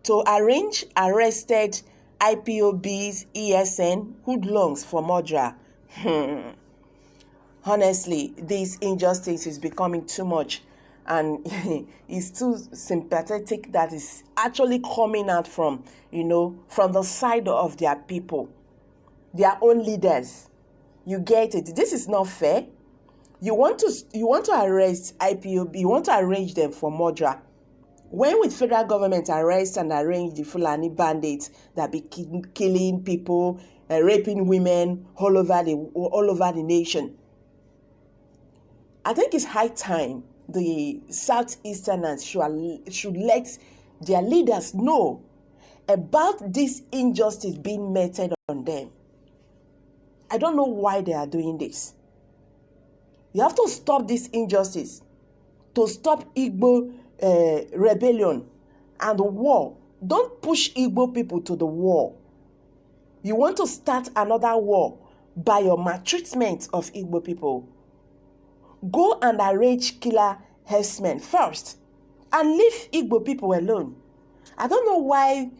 to arrange arrested IPOB's ESN hoodlums for murder. Honestly, this injustice is becoming too much, and it's too sympathetic that is actually coming out from, from the side of their people, their own leaders. You get it? This is not fair. You want to arrest IPOB, you want to arrange them for murder. When will federal government arrest and arrange the Fulani bandits that be killing people, raping women all over the nation? I think it's high time the Southeasterners should let their leaders know about this injustice being meted on them. I don't know why they are doing this. You have to stop this injustice, to stop Igbo rebellion and war. Don't push Igbo people to the war. You want to start another war by your maltreatment of Igbo people. Go and arrange killer herdsmen first and leave Igbo people alone. I don't know why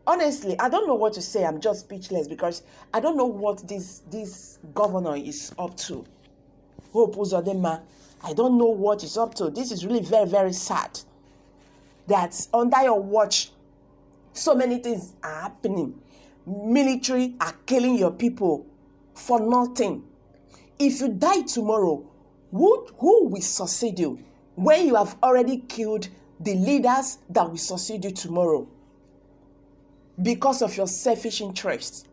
honestly, I don't know what to say. I'm just speechless because I don't know what this governor is up to. Hope Uzodinma, I don't know what he's up to. This is really very, very sad that under your watch, so many things are happening. Military are killing your people for nothing. If you die tomorrow, who will succeed you when you have already killed the leaders that will succeed you tomorrow because of your selfish interests?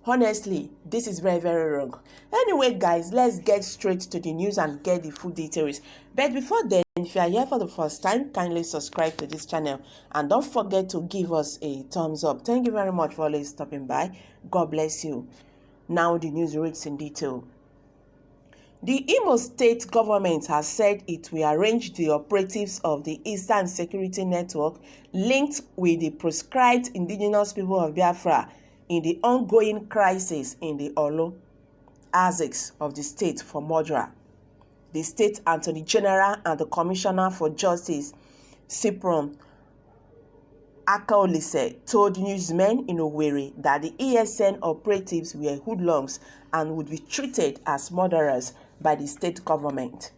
Honestly, this is very, very wrong. Anyway, guys, let's get straight to the news and get the full details. But before then, if you are here for the first time, kindly subscribe to this channel and don't forget to give us a thumbs up. Thank you very much for always stopping by. God bless you. Now the news reads in detail. The Imo State government has said it will arrange the operatives of the Eastern Security Network linked with the proscribed indigenous people of Biafra in the ongoing crisis in the Olo Aziks of the state for murder. The State Attorney General and the Commissioner for Justice, Cyprian Akaolise, told newsmen in Owerri that the ESN operatives were hoodlums and would be treated as murderers by the state government.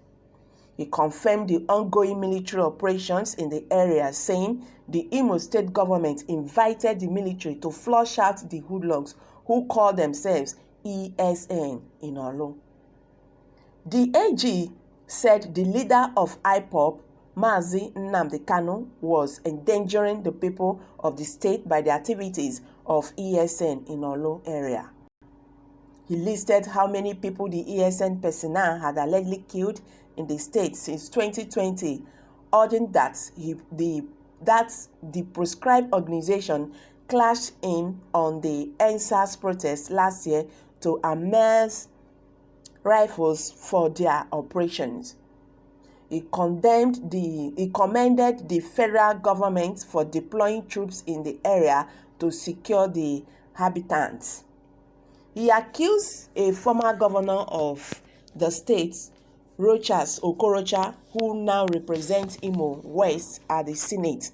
He confirmed the ongoing military operations in the area, saying the Imo State government invited the military to flush out the hoodlums who call themselves ESN in Olo. The AG said the leader of IPOB, Mazi Nnamdi Kanu, was endangering the people of the state by the activities of ESN in Olo area. He listed how many people the ESN personnel had allegedly killed in the state since 2020, urging that the proscribed organization clashed in on the NSAS protest last year to amass rifles for their operations. He commended the federal government for deploying troops in the area to secure the inhabitants. He accused a former governor of the state, Rochas Okorocha, who now represents Imo West at the Senate,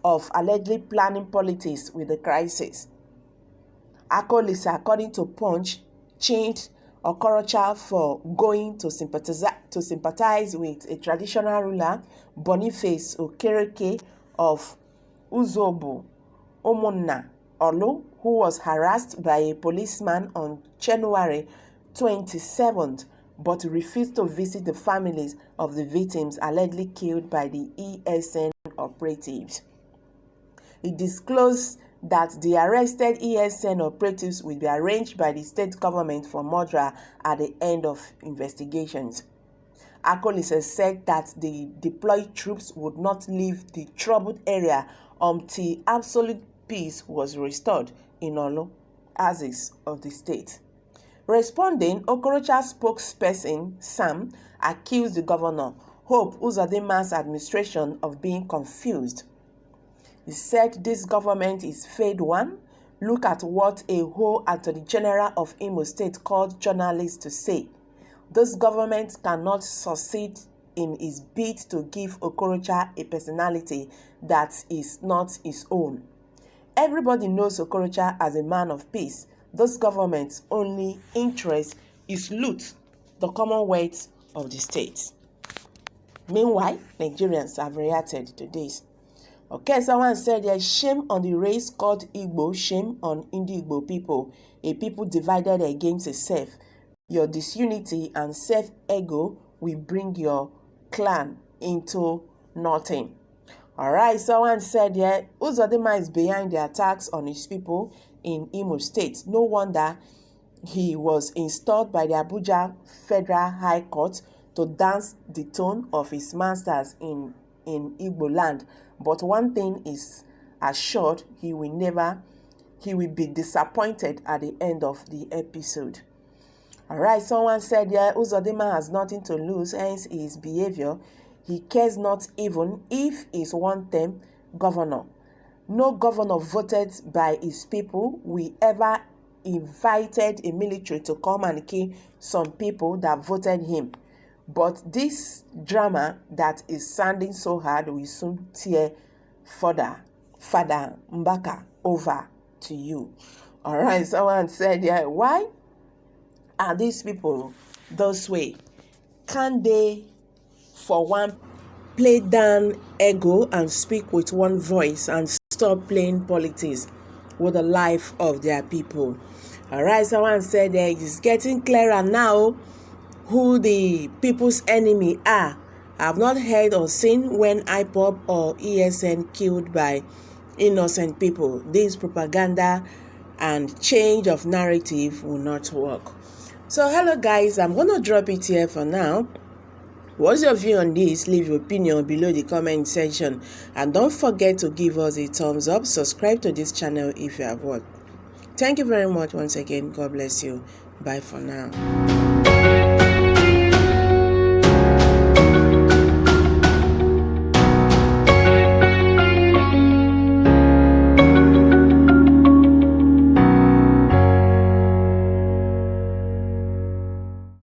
of allegedly planning politics with the crisis. Akolisa, according to Punch, chained Okorocha for going to sympathize with a traditional ruler, Boniface Okereke of Uzobu, Omunna, Olu, who was harassed by a policeman on January 27th, but refused to visit the families of the victims allegedly killed by the ESN operatives. He disclosed that the arrested ESN operatives will be arranged by the state government for murder at the end of investigations. Akolise said that the deployed troops would not leave the troubled area until absolute peace was restored in Olo Aziks of the state. Responding, Okorocha's spokesperson, Sam, accused the governor, Hope Uzodinma's administration, of being confused. He said this government is failed one. Look at what a whole Attorney General of Imo State called journalists to say. This government cannot succeed in his bid to give Okorocha a personality that is not his own. Everybody knows Okorocha as a man of peace. This government's only interest is loot the commonwealth of the state. Meanwhile, Nigerians have reacted to this. Okay, someone said there's shame on the race called Igbo, shame on Indigbo people, a people divided against itself. Your disunity and self-ego will bring your clan into nothing. Alright, someone said Uzodinma is behind the attacks on his people in Imo State. No wonder he was installed by the Abuja Federal High Court to dance the tone of his masters in Igbo land. But one thing is assured, he will be disappointed at the end of the episode. Alright, someone said Uzodinma has nothing to lose, hence his behavior. He cares not even if he's one-term governor. No governor voted by his people will ever invited a military to come and kill some people that voted him. But this drama that is sounding so hard will soon tear Father Mbaka over to you. Alright, someone said, why are these people this way? Can they, for one, play down ego and speak with one voice and stop playing politics with the life of their people? Alright, someone said it's getting clearer now who the people's enemy are. I've not heard or seen when IPOB or ESN killed by innocent people. This propaganda and change of narrative will not work. So hello guys, I'm gonna drop it here for now. What's your view on this? Leave your opinion below the comment section, and don't forget to give us a thumbs up. Subscribe to this channel if you have watched. Thank you very much once again. God bless you. Bye for now.